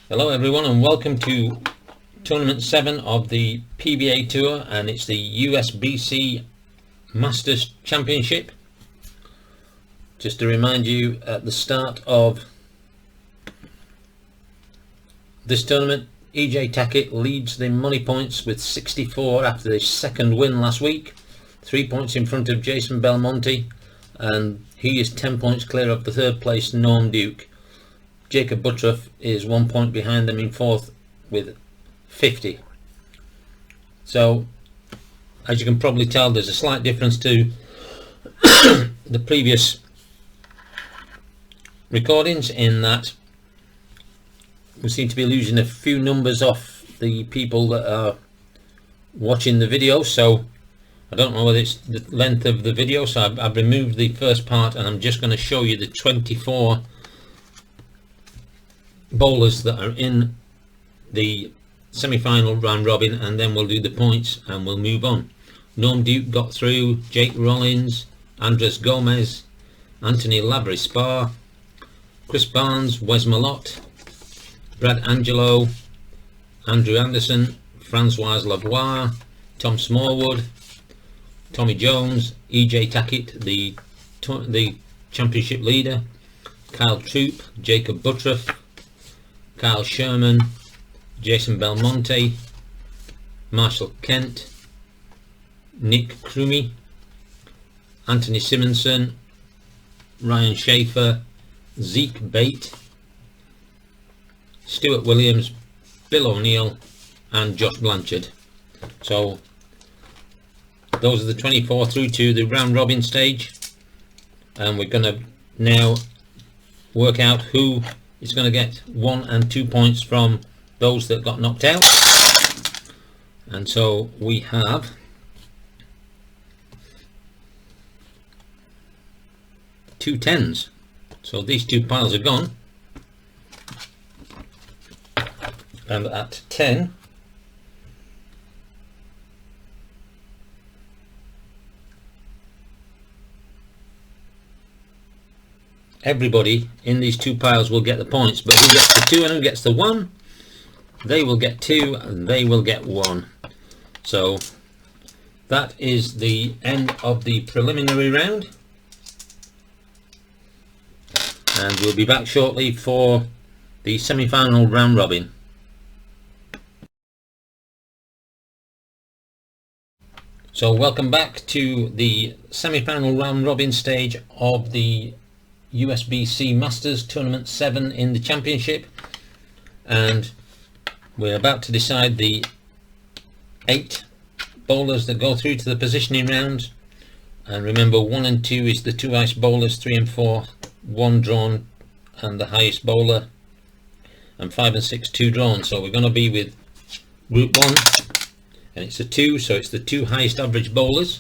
Hello everyone and welcome to Tournament 7 of the PBA Tour, and it's the USBC Masters Championship. Just to remind you, at the start of this tournament, EJ Tackett leads the money points with 64 after his second win last week, 3 points in front of Jason Belmonte, and he is 10 points clear of the third place Norm Duke. Jacob Butruff is 1 point behind them in fourth with 50. So, as you can probably tell, there's a slight difference to the previous recordings in that we seem to be losing a few numbers off the people that are watching the video. So I don't know whether it's the length of the video, so I've removed the first part and I'm just going to show you the 24 bowlers that are in the semi-final round robin, and then we'll do the points and we'll move on. Norm Duke got through, Jake Rollins, Andres Gomez, Anthony Labrie-Spa, Chris Barnes, Wes Malott, Brad Angelo, Andrew Anderson, Francois Lavoie, Tom Smallwood, Tommy Jones, EJ Tackett, the championship leader, Kyle Troop, Jacob Butruff, Kyle Sherman, Jason Belmonte, Marshall Kent, Nick Crumey, Anthony Simonson, Ryan Schaefer, Zeke Bate, Stuart Williams, Bill O'Neill and Josh Blanchard. So those are the 24 through to the round robin stage, and we're going to now work out who is going to get 1 and 2 points from those that got knocked out. And so we have two 10s. So these two piles are gone, and at 10 everybody in these two piles will get the points, but who gets the 2 and who gets the 1? They will get 2 and they will get 1. So that is the end of the preliminary round, and we'll be back shortly for the semi-final round robin. So welcome back to the semi-final round robin stage of the USBC Masters Tournament 7 in the championship, and we're about to decide the 8 bowlers that go through to the positioning round. And remember, 1 and 2 is the 2 ice bowlers, 3 and 4 1 drawn and the highest bowler, and 5 and 6 2 drawn. So we're going to be with group 1, and it's a 2, so it's the 2 highest average bowlers.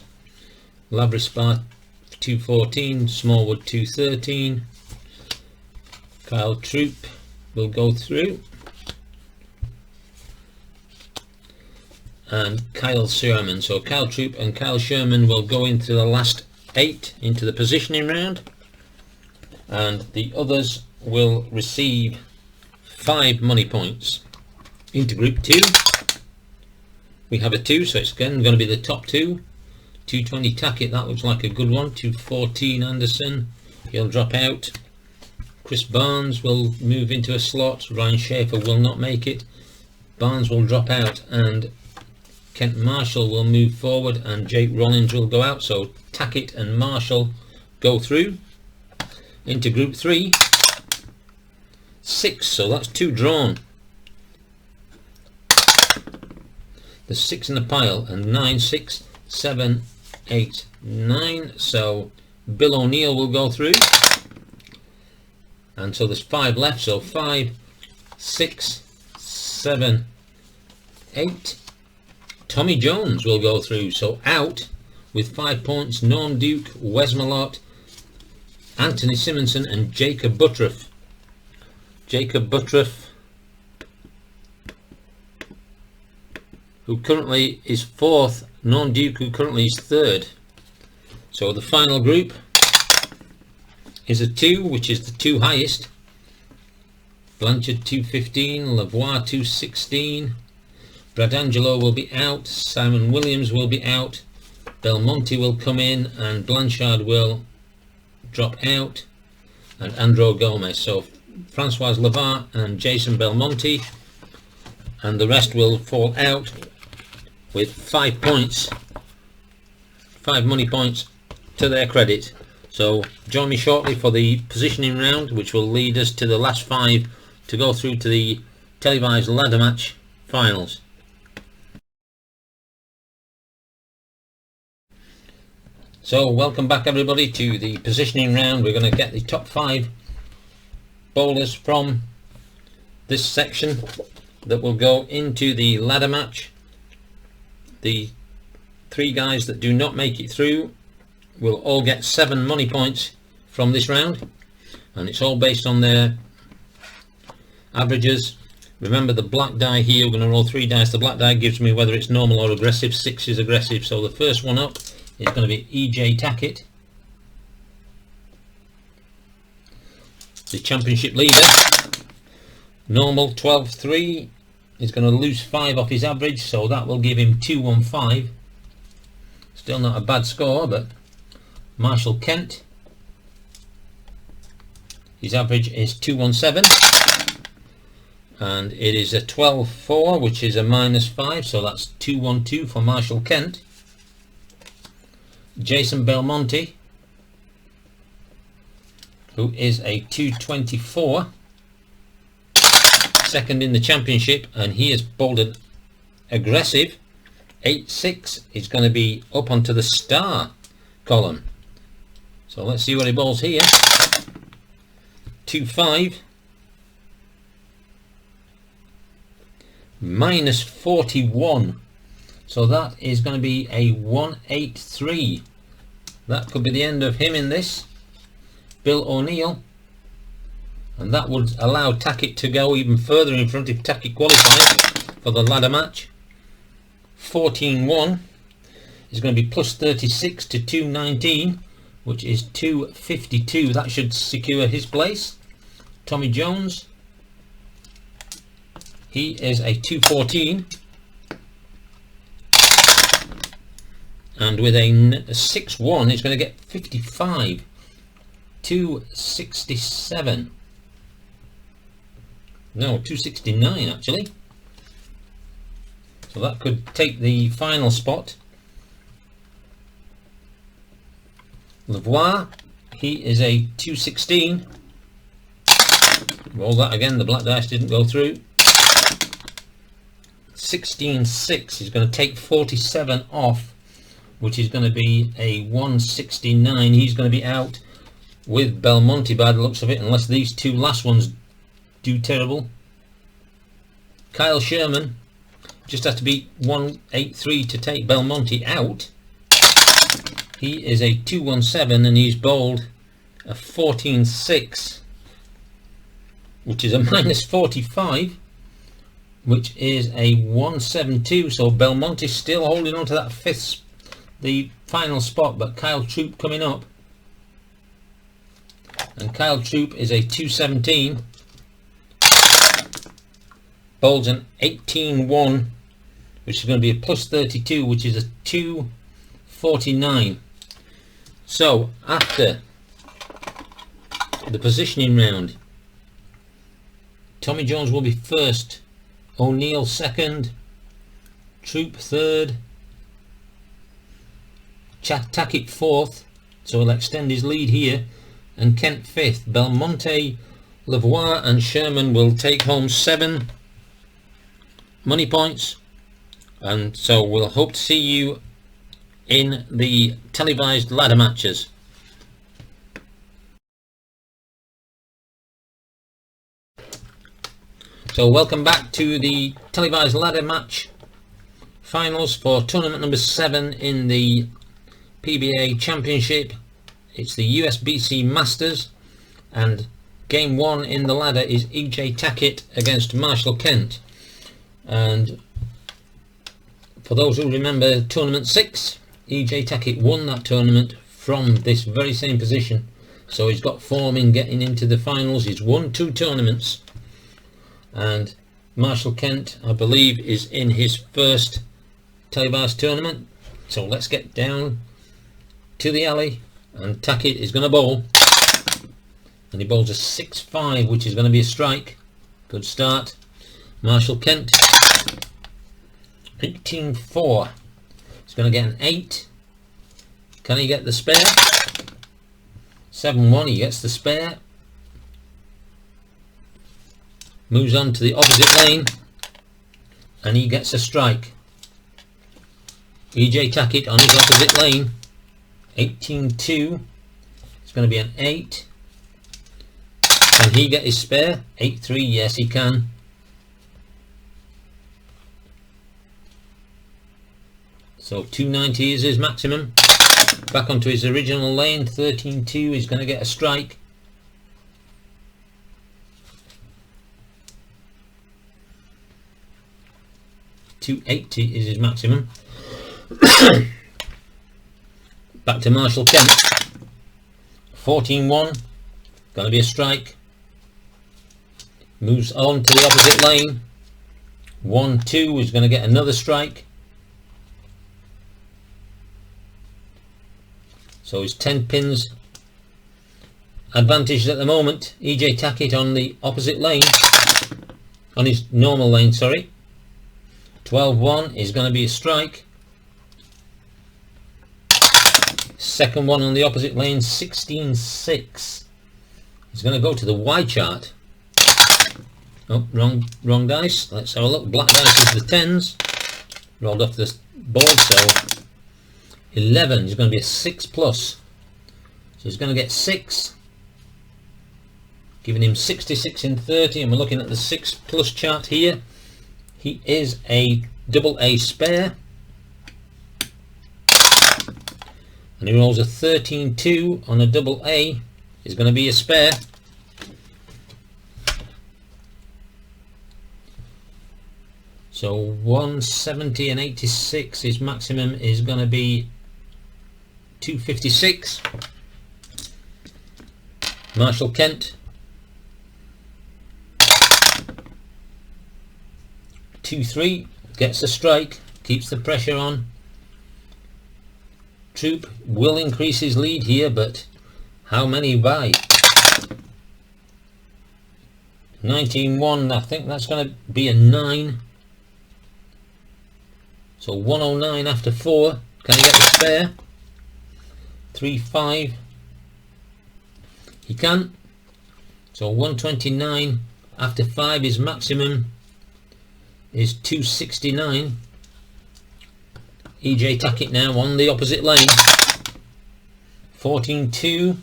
Labrie-Spa 214, Smallwood 213, Kyle Troop will go through, and Kyle Sherman. So Kyle Troop and Kyle Sherman will go into the last 8 into the positioning round, and the others will receive 5 money points. Into group 2 we have a 2, so it's again going to be the top 2. 220 Tackett, that looks like a good one. 214 Anderson, he'll drop out. Chris Barnes will move into a slot. Ryan Schaefer will not make it. Barnes will drop out, and Kent Marshall will move forward, and Jake Rollins will go out. So Tackett and Marshall go through. Into group 3, 6, so that's 2 drawn. There's 6 in the pile, and 9, 6, 7, 8, 9. So Bill O'Neill will go through, and so there's 5 left. So 5, 6, 7, 8. Tommy Jones will go through. So out with 5 points, Norm Duke, Wes Malott, Anthony Simonson and Jacob Butruff. Jacob Butruff, who currently is 4th, Norm Duke, who currently is 3rd. So the final group is a 2, which is the 2 highest. Blanchard 215, Lavoie 216, Bradangelo will be out, Simon Williams will be out, Belmonte will come in, and Blanchard will drop out, and Andro Gomez. So Francois Lavoie and Jason Belmonte, and the rest will fall out with 5 points, 5 money points to their credit. So join me shortly for the positioning round, which will lead us to the last 5 to go through to the televised ladder match finals. So welcome back everybody to the positioning round. We're going to get the top 5 bowlers from this section that will go into the ladder match. The 3 guys that do not make it through will all get 7 money points from this round, and it's all based on their averages. Remember, the black die here, we're going to roll 3 dice. The black die gives me whether it's normal or aggressive. 6 is aggressive. So the first one up is going to be EJ Tackett, the championship leader. Normal 12-3. He's going to lose 5 off his average, so that will give him 215. Still not a bad score. But Marshall Kent, his average is 217, and it is a 12-4, which is a -5, so that's 212 for Marshall Kent. Jason Belmonte, who is a 224, second in the championship, and he is bowled an aggressive 8-6. He's going to be up onto the star column. So let's see what he bowls here. 2-5, -41. So that is going to be a 183. That could be the end of him in this. Bill O'Neill, and that would allow Tackett to go even further in front if Tackett qualifies for the ladder match. 14-1 is going to be +36 to 219, which is 252. That should secure his place. Tommy Jones, he is a 214, and with a 6-1 he's going to get 55. 267. No, 269 actually. So that could take the final spot. Lavoie, he is a 216. Roll that again, the black dice didn't go through. 16-6, he's going to take 47 off, which is going to be a 169. He's going to be out with Belmonte by the looks of it, unless these 2 last ones do terrible. Kyle Sherman just has to beat 183 to take Belmonte out. He is a 217, and he's bowled a 14-6, which is a -45, which is a 172. So Belmonte still holding on to that the final spot, but Kyle Troop coming up, and Kyle Troop is a 217, bowls an 18-1, which is going to be a +32, which is a 249. So after the positioning round, Tommy Jones will be first, O'Neill second, Troop third, Tackett fourth, so he'll extend his lead here, and Kent fifth. Belmonte, Lavoie and Sherman will take home 7 money points, and so we'll hope to see you in the televised ladder matches. So welcome back to the televised ladder match finals for tournament number 7 in the PBA Championship. It's the USBC Masters, and game 1 in the ladder is EJ Tackett against Marshall Kent. And for those who remember tournament 6, EJ Tackett won that tournament from this very same position, so he's got form in getting into the finals. He's won 2 tournaments, and Marshall Kent, I believe, is in his first televised tournament. So let's get down to the alley, and Tackett is going to bowl, and he bowls a 6-5, which is going to be a strike. Good start. Marshall Kent, 18-4. He's going to get an 8. Can he get the spare? 7-1, he gets the spare. Moves on to the opposite lane, and he gets a strike. EJ Tackett on his opposite lane, 18-2. It's going to be an 8. Can he get his spare? 8-3, yes he can. So 290 is his maximum. Back onto his original lane, 13-2. He's going to get a strike. .280 is his maximum. Back to Marshall Kent, 14-1. Going to be a strike. Moves on to the opposite lane, 1-2. Is going to get another strike. So he's 10 pins advantage at the moment. EJ Tackett on the opposite lane, on his normal lane, sorry. 12-1 is going to be a strike. Second one on the opposite lane, 16-6. He's going to go to the Y chart. Oh, wrong dice. Let's have a look. Black dice is the 10s. Rolled off the board, so 11 is going to be a 6+. So he's going to get 6. Giving him 66 in 30, and we're looking at the 6+ chart here. He is a AA spare, and he rolls a 13-2 on a AA. Is going to be a spare. So 170 and 86, his maximum is going to be 256. Marshall Kent, 2-3, gets a strike, keeps the pressure on. Troop will increase his lead here, but how many by? 19-1, I think that's going to be a 9. So 109 after 4. Can he get the spare? 3-5. He can. So 129 after 5, his maximum is 269. EJ Tackett now on the opposite lane. 14-2.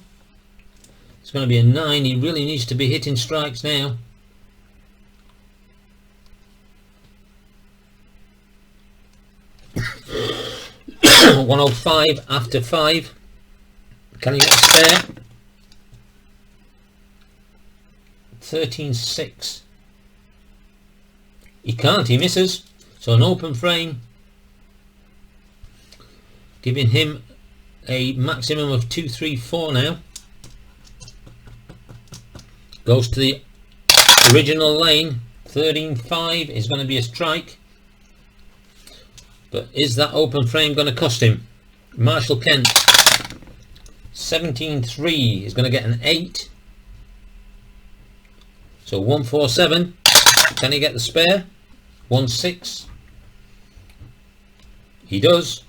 It's going to be a 9. He really needs to be hitting strikes now. $105 after 5. Can he get a spare? 13-6. He can't, he misses. So an open frame, giving him a maximum of 234 now. Goes to the original lane, 13-5 is going to be a strike. But is that open frame going to cost him? Marshall Kent, 17-3 is going to get an 8. So 147. Can he get the spare? 1-6. He does.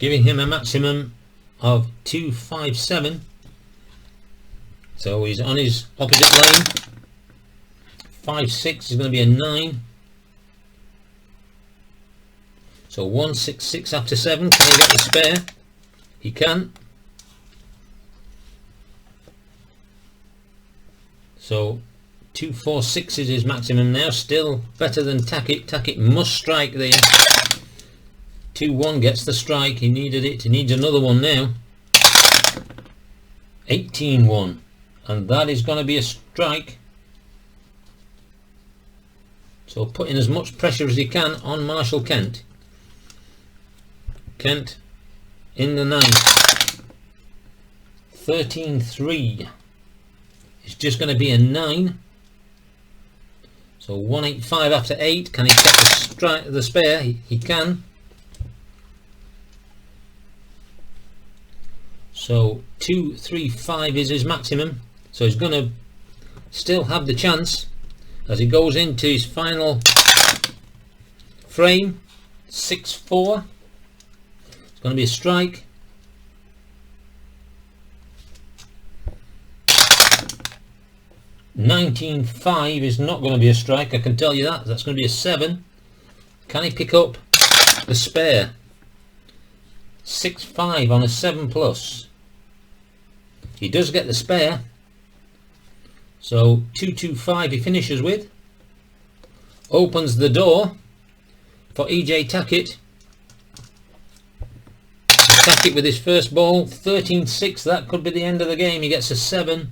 Giving him a maximum of 257. So he's on his opposite lane. 5-6 is going to be a 9. So 166 after 7. Can he get the spare? He can. So 246 is his maximum now. Still better than Tackett. Tackett must strike there. 2-1 gets the strike. He needed it. He needs another one now. 18-1, and that is going to be a strike. So putting as much pressure as he can on Marshall Kent. Kent in the 9th. 13-3 is just going to be a 9. So 185 after 8. Can he set the spare? He can. So 235 is his maximum. So he's going to still have the chance as he goes into his final frame. 6-4. It's going to be a strike. $19.5 is not going to be a strike, I can tell you that. That's going to be a 7. Can he pick up the spare? 6-5 on a 7+. He does get the spare. So 225 he finishes with. Opens the door for EJ Tackett. Tackett with his first ball. 13-6. That could be the end of the game. He gets a 7.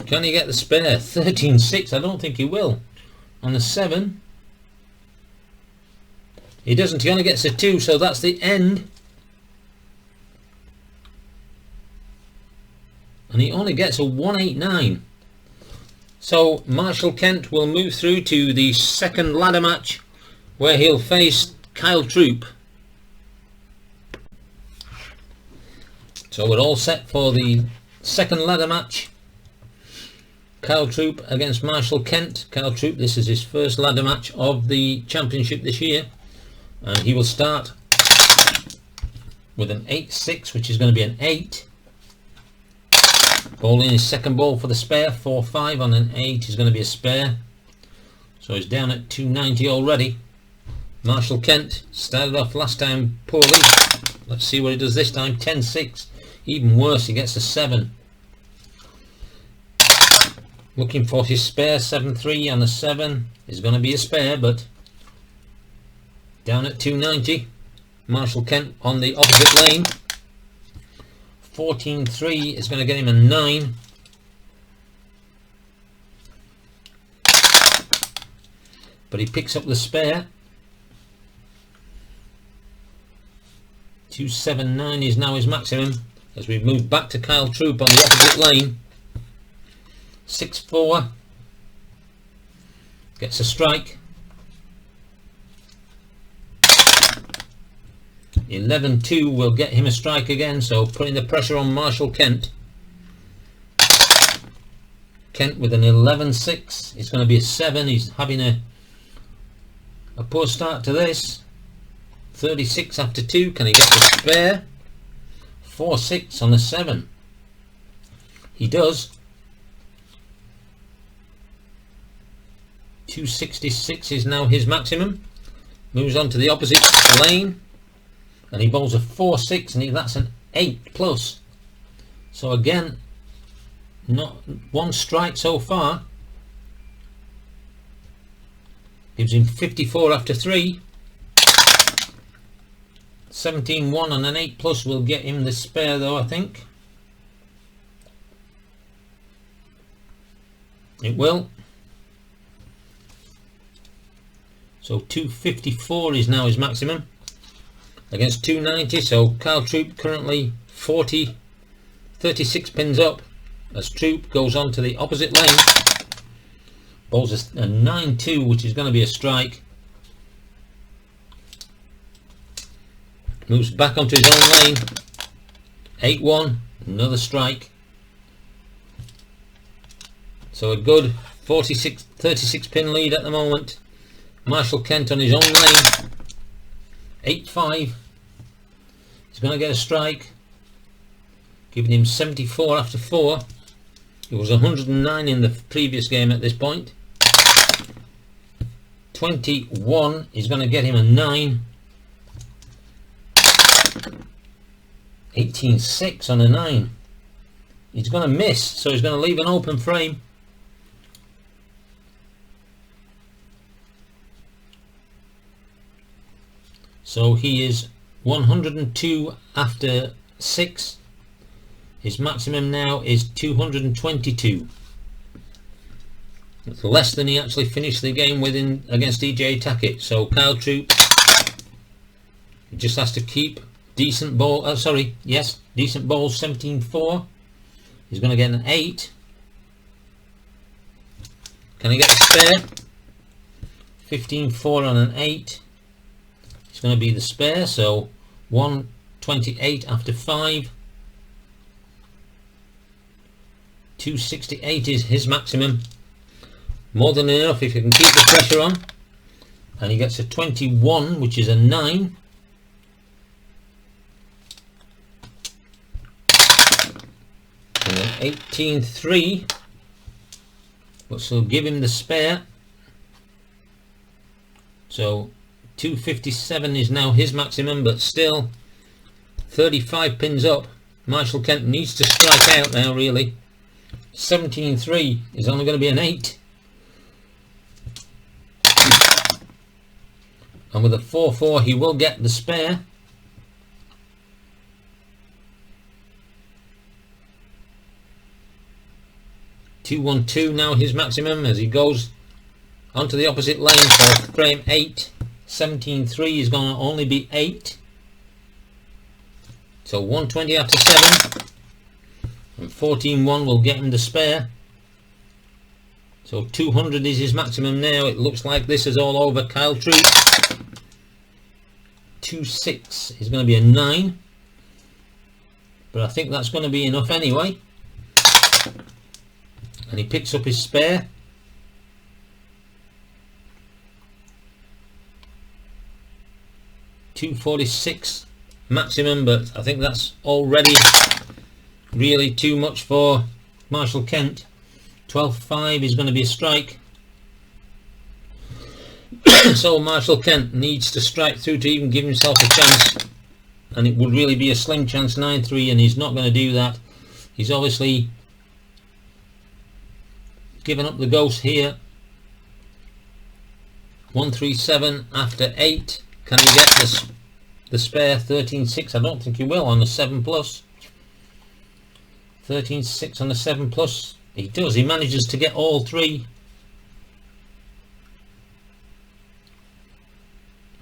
Can he get the spare? 13-6. I don't think he will. On the 7. He doesn't. He only gets a 2, so that's the end. And he only gets a 189. So Marshall Kent will move through to the second ladder match, where he'll face Kyle Troup. So we're all set for the second ladder match. Kyle Troup against Marshall Kent. Kyle Troup, this is his first ladder match of the championship this year. And he will start with an 8-6, which is going to be an 8. Bowling his second ball for the spare. 4-5 on an 8 is going to be a spare. So he's down at 290 already. Marshall Kent started off last time poorly. Let's see what he does this time. 10-6. Even worse, he gets a 7. Looking for his spare. 7-3 on a 7 is going to be a spare, but down at 290. Marshall Kent on the opposite lane. 14-3 is going to get him a 9. But he picks up the spare. 279 is now his maximum as we've moved back to Kyle Troup on the opposite lane. 6-4 gets a strike. 11-2 will get him a strike again, so putting the pressure on Marshall Kent. Kent with an 11-6. It's going to be a 7. He's having a poor start to this. 36 after 2. Can he get the spare? 4-6 on the 7. He does. 266 is now his maximum. Moves on to the opposite lane. And he bowls a 4-6 and that's an 8+. So again, not one strike so far. Gives him 54 after 3. 17-1 on an 8+ will get him the spare though, I think. It will. So 254 is now his maximum against 290. So Kyle Troup currently 36 pins up as Troup goes on to the opposite lane. Bowls a 9-2, which is going to be a strike. Moves back onto his own lane. 8-1, another strike. So a good 36 pin lead at the moment. Marshall Kent on his own lane. 8-5. He's going to get a strike. Giving him 74 after 4. It was 109 in the previous game at this point. 21 is going to get him a 9. 18-6 on a 9. He's going to miss, so he's going to leave an open frame. So he is 102 after 6. His maximum now is 222. That's less than he actually finished the game with against EJ Tackett. So Kyle Troup He just has to keep decent ball, decent ball 17-4. He's going to get an 8. Can he get the spare? 15-4 on an 8. It's going to be the spare, so 128 after 5. 268 is his maximum. More than enough if you can keep the pressure on. And he gets a 21, which is a 9. And then 18-3, which will give him the spare. So 257 is now his maximum, but still 35 pins up. Marshall Kent needs to strike out now, really. 17-3 is only going to be an 8. And with a 4-4 he will get the spare. $2-1-2 now his maximum as he goes onto the opposite lane for frame 8. 17-3 is going to only be 8. So 120 after 7. And 14-1 will get him the spare. So 200 is his maximum now. It looks like this is all over. Kyle Troop. 2-6 is going to be a 9. But I think that's going to be enough anyway. And he picks up his spare. $246 maximum, but I think that's already really too much for Marshall Kent. 12-5 is going to be a strike. So Marshall Kent needs to strike through to even give himself a chance, and it would really be a slim chance. 9-3, and he's not going to do that. He's obviously given up the ghost here. 137 after 8. Can he get the spare? 13-6. I don't think he will on the 7+. 13-6 on the 7+. He does. He manages to get all 3.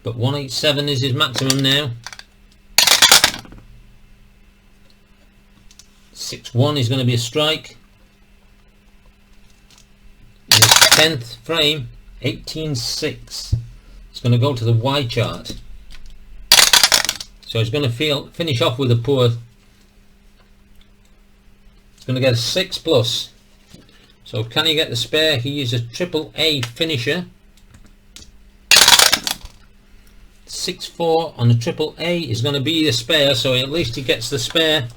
But 187 is his maximum now. 6-1 is going to be a strike. In his 10th frame, 18-6. It's going to go to the Y chart. So he's going to finish off with a poor. He's going to get a 6+. So can he get the spare? He is a AAA finisher. 6-4 on the AAA is going to be the spare, so at least he gets the spare.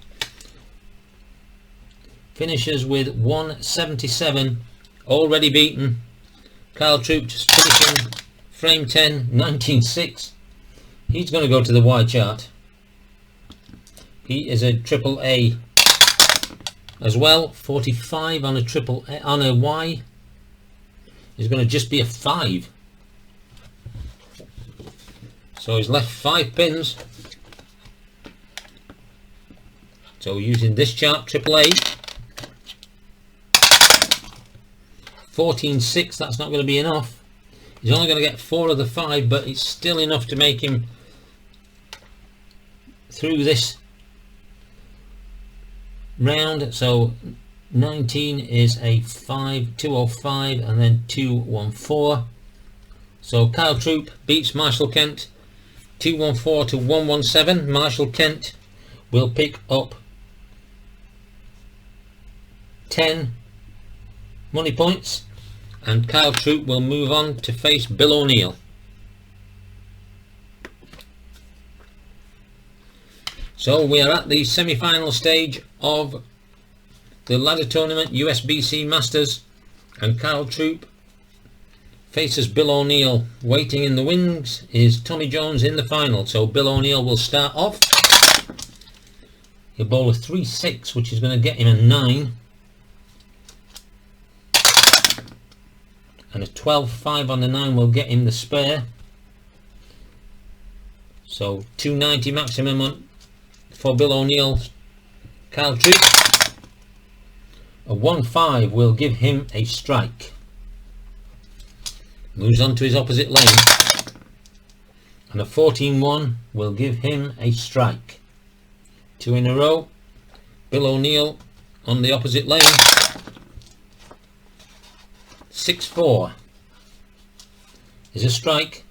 Finishes with 177, already beaten. Kyle Troop just finishing frame 10, 19-6. He's going to go to the Y chart. He is a AAA as well. 45 on a AAA on a Y. He's going to just be a 5. So he's left 5 pins. So using this chart, AAA. 14-6, that's not going to be enough. He's only going to get 4 of the 5, but it's still enough to make him through this round. So 19 is a 5, 205, and then 214. So Kyle Troop beats Marshall Kent 214 to 117. Marshall Kent will pick up 10 money points, and Kyle Troop will move on to face Bill O'Neill. So we are at the semi-final stage of the ladder tournament, USBC Masters, and Kyle Troop faces Bill O'Neill. Waiting in the wings is Tommy Jones in the final. So Bill O'Neill will start off. He'll bowl a 3-6, which is going to get him a 9. And a 12-5 on the 9 will get him the spare. So 290 maximum for Bill O'Neill. Kyle Troop. A 1-5 will give him a strike. Moves on to his opposite lane. and a 14-1 will give him a strike. 2 in a row. Bill O'Neill on the opposite lane. 6-4 is a strike.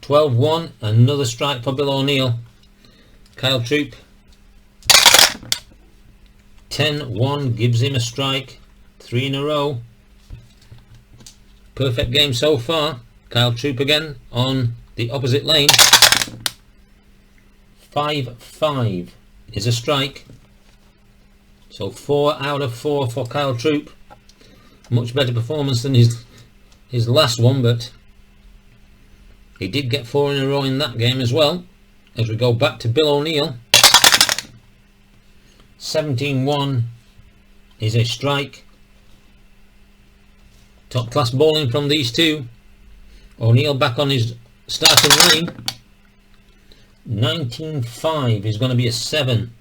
12-1, another strike for Bill O'Neill. Kyle Troup. 10-1 gives him a strike. 3 in a row. Perfect game so far. Kyle Troup again on the opposite lane. 5-5 is a strike. So 4 out of 4 for Kyle Troup. Much better performance than his last one, but he did get 4 in a row in that game as well. As we go back to Bill O'Neill. 17-1 is a strike. Top class bowling from these two. O'Neill back on his starting lane. 19-5 is going to be a 7.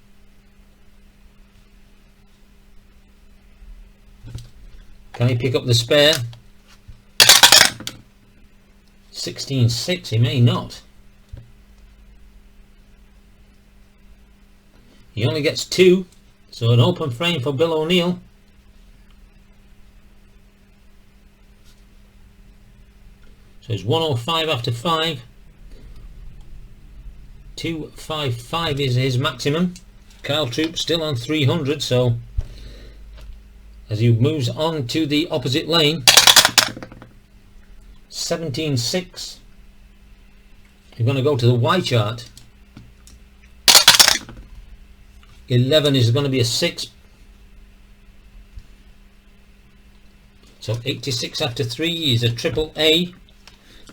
Can he pick up the spare? 16-6, he may not. He only gets 2, so an open frame for Bill O'Neill. So it's 105 after 5. 255 is his maximum. Kyle Troup still on 300, so as he moves on to the opposite lane. 17-6. You're going to go to the Y chart. 11 is going to be a 6. So 86 after 3 is a triple A.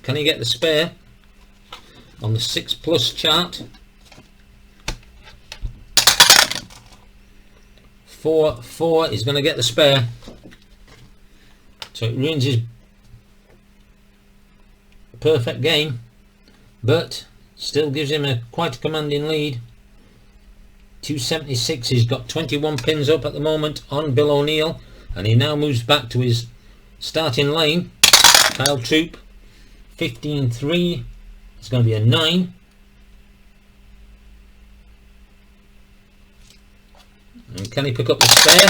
Can he get the spare on the 6+ chart? 4-4 is going to get the spare. So it ruins his perfect game, but still gives him a quite a commanding lead. 276, he's got 21 pins up at the moment on Bill O'Neill, and he now moves back to his starting lane. Kyle Troup. 15-3, it's going to be a 9. And can he pick up the spare?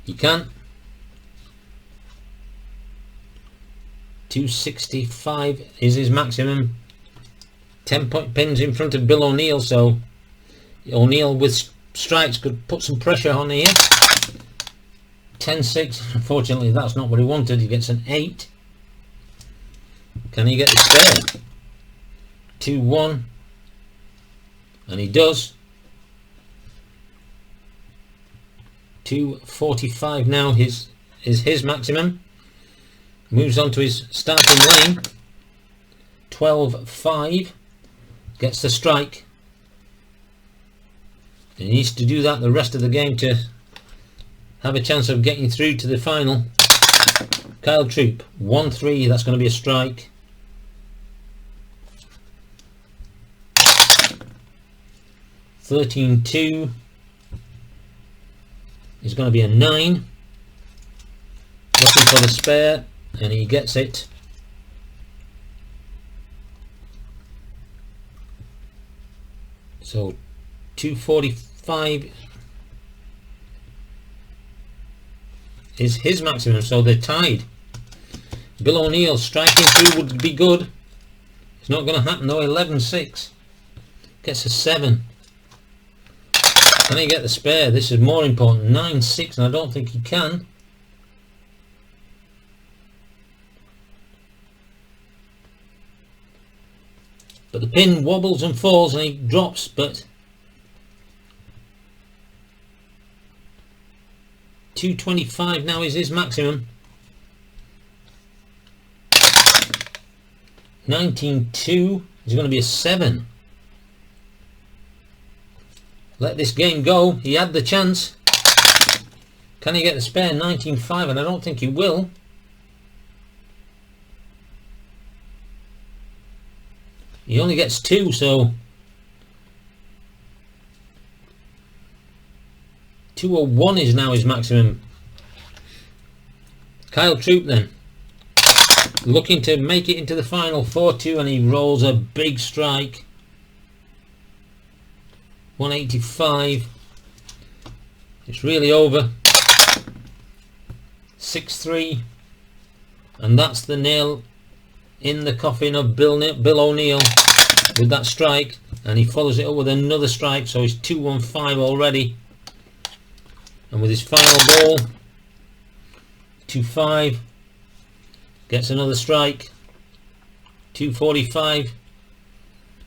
He can. 265 is his maximum. 10-point pins in front of Bill O'Neill, so O'Neill with strikes could put some pressure on here. 10-6, unfortunately that's not what he wanted. He gets an 8. Can he get the spare? 2-1, and he does. 245 now is his maximum. Moves on to his starting lane. 12-5 gets the strike. He needs to do that the rest of the game to have a chance of getting through to the final. Kyle Troup. 1-3, that's going to be a strike. 13-2 is going to be a 9. Looking for the spare, and he gets it. So 245 is his maximum, so they're tied. Bill O'Neill striking through would be good. It's not going to happen though. 11-6 gets a 7. Can he get the spare? This is more important. 9-6, and I don't think he can. But the pin wobbles and falls and he drops, but 225 now is his maximum. 19-2 is going to be a 7. Let this game go. He had the chance. Can he get the spare? 19-5, and I don't think he will. He only gets 2, so 201 is now his maximum. Kyle Troop then, looking to make it into the final. 4-2, and he rolls a big strike. 185. It's really over. 6-3, and that's the nail in the coffin of Bill O'Neill with that strike, and he follows it up with another strike, so he's 215 already. And with his final ball, 2-5, gets another strike. 245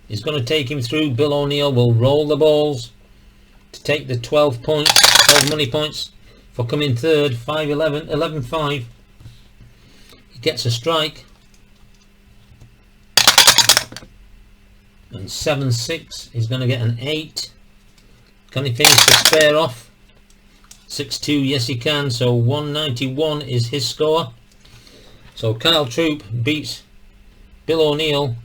is going to take him through. Bill O'Neill will roll the balls to take the 12 money points for coming third. 5-11, 11-5. He gets a strike. And 7-6, he's going to get an 8. Can he finish the spare off? 6-2, yes he can. So 191 is his score. So Kyle Troop beats Bill O'Neill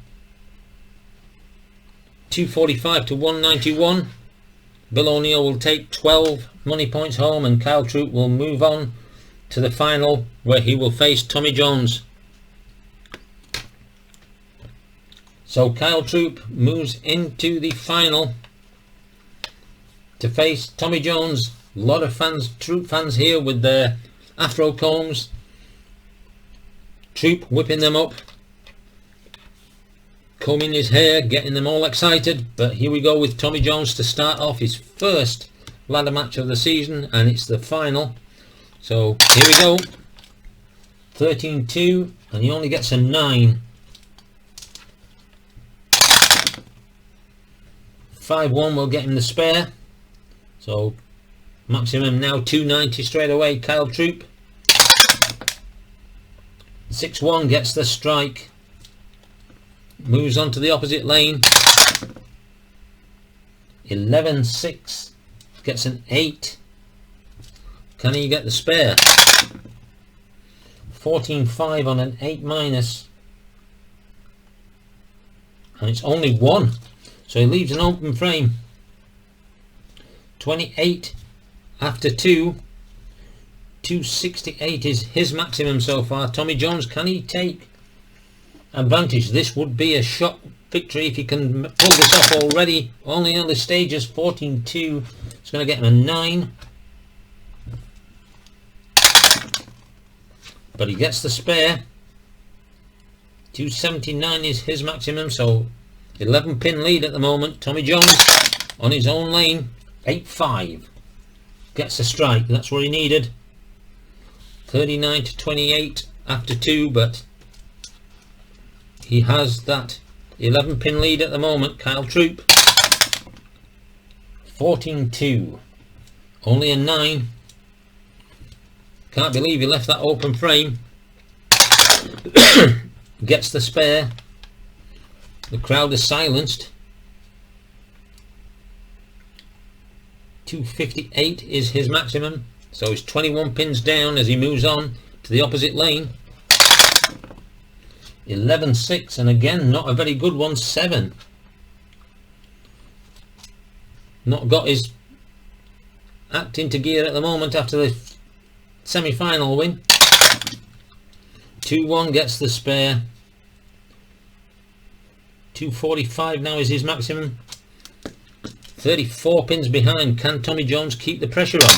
245 to 191. Bill O'Neill will take 12 money points home, and Kyle Troop will move on to the final, where he will face Tommy Jones. So Kyle Troop moves into the final to face Tommy Jones. A lot of fans, Troop fans here with their afro combs. Troop whipping them up, combing his hair, getting them all excited. But here we go with Tommy Jones to start off his first ladder match of the season, and it's the final. So here we go. 13-2, and he only gets a 9. 5-1 will get him the spare. So maximum now 290 straight away. Kyle Troop. 6-1 gets the strike. Moves on to the opposite lane. 11-6 gets an 8. Can he get the spare? 14-5 on an 8 minus. And it's only 1. So he leaves an open frame. 28 after 2. 268 is his maximum so far. Tommy Jones, can he take advantage? This would be a shot victory if he can pull this off already. Only early stages. 14-2. It's going to get him a 9. But he gets the spare. 279 is his maximum, so 11 pin lead at the moment. Tommy Jones on his own lane. 8-5 gets a strike. That's what he needed. 39 to 28 after 2, but he has that 11 pin lead at the moment. Kyle Troop. 14-2, only a 9. Can't believe he left that open frame. Gets the spare. The crowd is silenced. 258 is his maximum, so he's 21 pins down as he moves on to the opposite lane. 11-6, and again not a very good one. 7. Not got his act into gear at the moment after the semi-final win. 2-1 gets the spare. 245 now is his maximum. 34 pins behind. Can Tommy Jones keep the pressure on?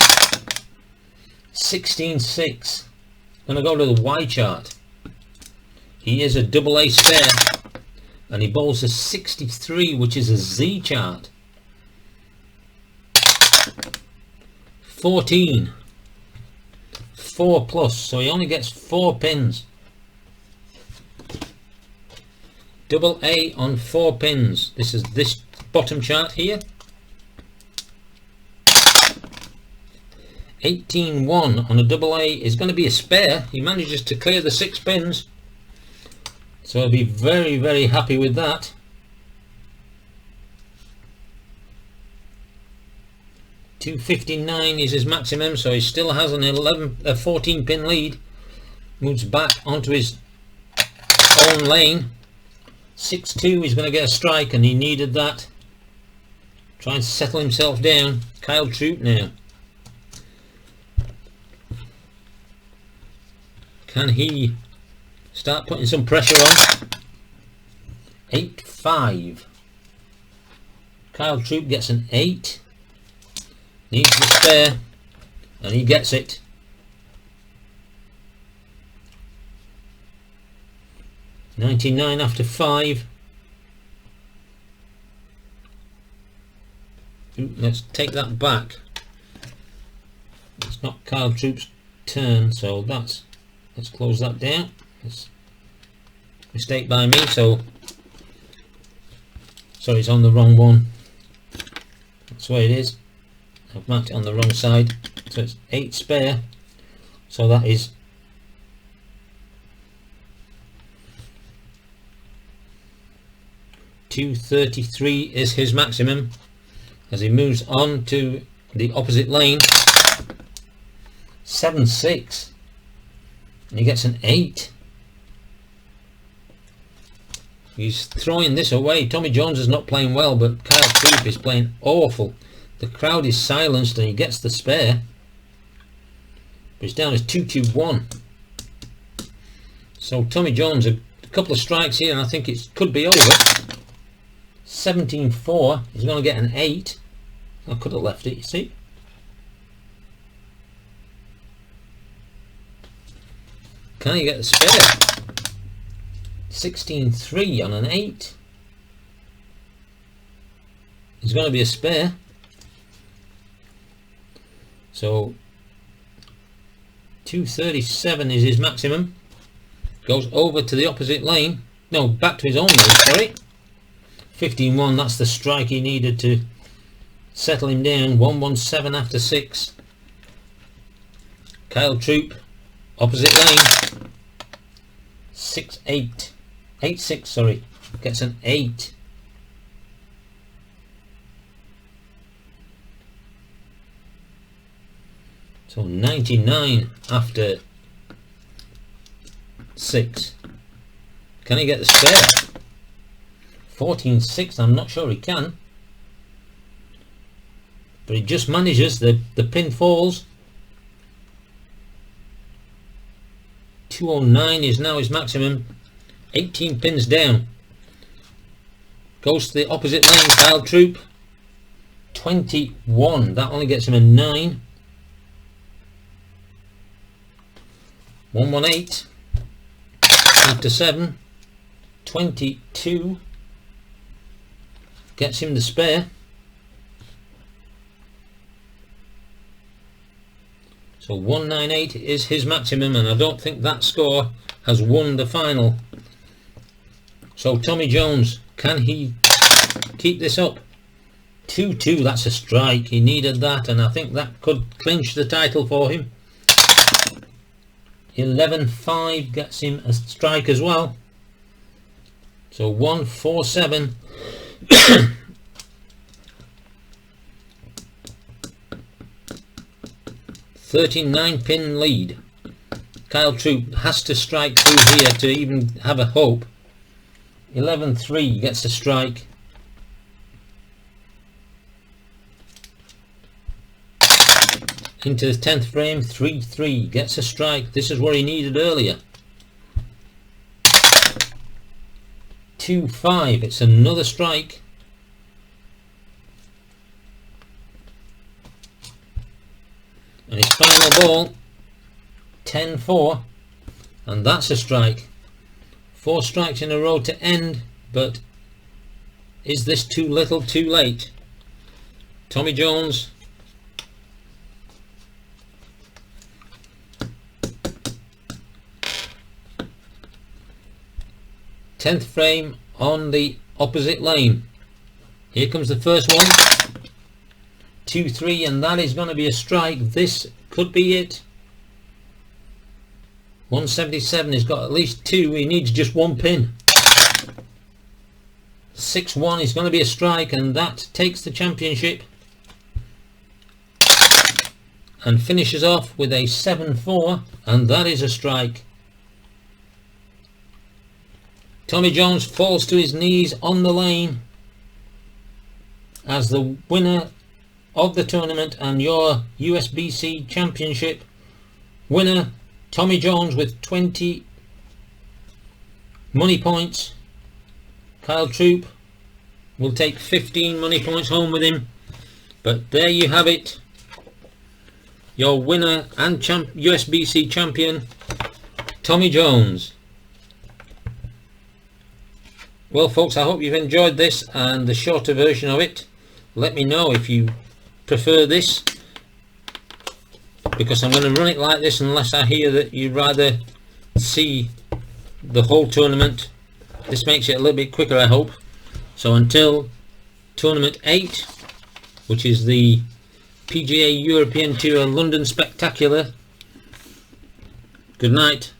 16-6. Going to go to the Y chart. He is a double A spare, and he bowls a 63, which is a Z chart. 14. 4 plus, so he only gets 4 pins. Double A on 4 pins. This is this bottom chart here. 18-1 on a double A is going to be a spare. He manages to clear the 6 pins, so I'll be very, very happy with that. $259 is his maximum, so he still has a 14 pin lead. Moves back onto his own lane. 6-2, he's going to get a strike, and he needed that. Trying to settle himself down. Kyle Troop now. Can he start putting some pressure on? 8-5. Kyle Troop gets an 8. Needs the spare, and he gets it. $99 after 5. Ooh, let's take that back. It's not Kyle Troop's turn, so let's close that down. It's a mistake by me, so sorry, it's on the wrong one. That's the way it is. I've marked it on the wrong side. So it's 8 spare, so that is $233 is his maximum as he moves on to the opposite lane. 7-6, and he gets an 8. He's throwing this away. Tommy Jones is not playing well, but Kyle Troop is playing awful. The crowd is silenced and he gets the spare, but he's down as 2-2-1. So Tommy Jones, a couple of strikes here and I think it could be over. 17-4, he's going to get an 8. I could have left it, you see. Can he get the spare? 16-3 on an 8. There's going to be a spare. So 237 is his maximum. Goes over to the opposite lane. No, back to his own lane, sorry. 15-1, that's the strike he needed to settle him down. 117 after 6. Kyle Troop, opposite lane. 6-8. 8-6, sorry. Gets an 8. So 99 after 6. Can he get the spare? 14-6, I'm not sure he can. But he just manages, the pin falls. 209 is now his maximum. 18 pins down. Goes to the opposite lane, Kyle Troop. 21, that only gets him a 9. 118 after 7. 22 gets him the spare. So 198 is his maximum, and I don't think that score has won the final. So Tommy Jones, can he keep this up? 2-2, that's a strike. He needed that, and I think that could clinch the title for him. 11-5 gets him a strike as well. So 147. 39 pin lead. Kyle Troop has to strike through here to even have a hope. 11-3 gets a strike. Into the 10th frame, 3-3 gets a strike. This is what he needed earlier. 2-5, it's another strike. And his final ball, 10-4, and that's a strike. 4 strikes in a row to end, but is this too little, too late? Tommy Jones. Tenth frame on the opposite lane. Here comes the first one. 2-3, and that is going to be a strike. This could be it. 177, he's got at least 2. He needs just 1 pin. 6-1 is going to be a strike, and that takes the championship. And finishes off with a 7-4, and that is a strike. Tommy Jones falls to his knees on the lane as the winner of the tournament and your USBC championship winner. Tommy Jones with 20 money points. Kyle Troop will take 15 money points home with him. But there you have it, your winner and USBC champion, Tommy Jones. Well folks, I hope you've enjoyed this and the shorter version of it. Let me know if you prefer this, because I'm going to run it like this unless I hear that you'd rather see the whole tournament. This makes it a little bit quicker, I hope. So until tournament 8, which is the PGA European Tour London Spectacular, good night.